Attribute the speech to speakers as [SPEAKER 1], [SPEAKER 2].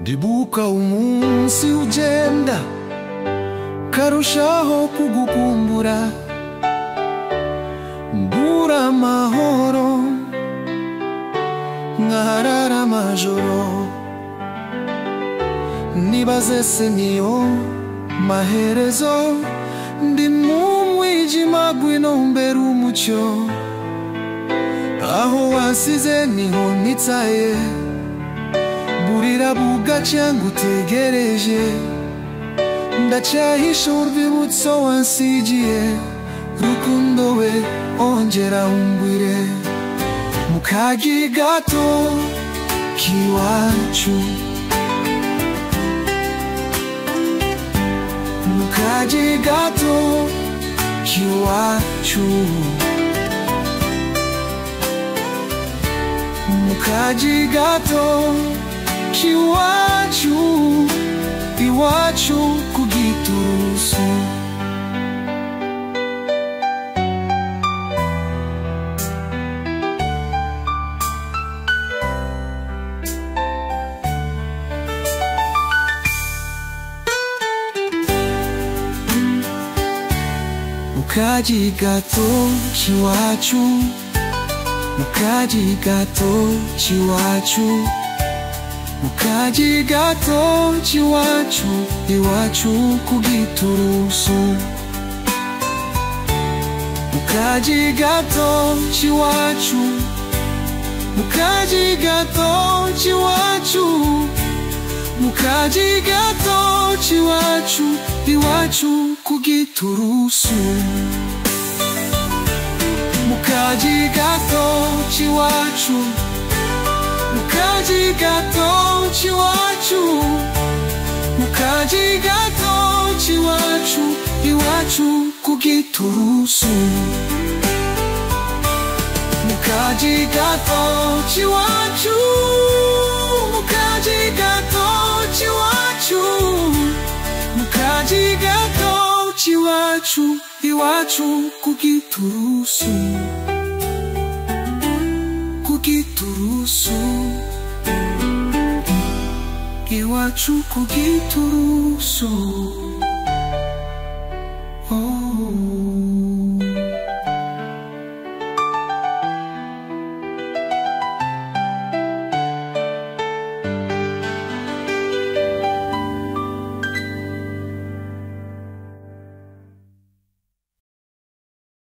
[SPEAKER 1] ndibuka umunsi ugenda karushaho kugukumbura, mbura amahoro nkaharara amajoro, nibaze se niyo maherezo, ndi mu mwijima gwino mbere umucyo, aho wasize niho nitsaye, burira bugacya ngutegereje, ndacyahisha urwibutso wansigiye, rukundo we ongera umbwire, mu kagi gato k'iwacu, mu kagi gato k'iwacu, mu kagi gato k'iwacu, iwacu ku Giturusu. Mu kagi gato k'iwacu, mu kagi gato k'iwacu, mu kagi gato k'iwacu, iwacu ku Giturusu. Mu kagi gato k'iwacu, mu kagi gato k'iwacu, mu kagi gato k'iwacu, iwacu ku Giturusu. Mu kagi gato k'iwacu, mu kagi gato k'iwacu, mu kagi gato k'iwacu, iwacu ku Giturusu. Mu kagi gato k'iwacu, mu kagi gato k'iwacu, mu kagi gato k'iwacu, iwacu ku Giturusu. Ku Giturusu, iwacu ku Giturusu.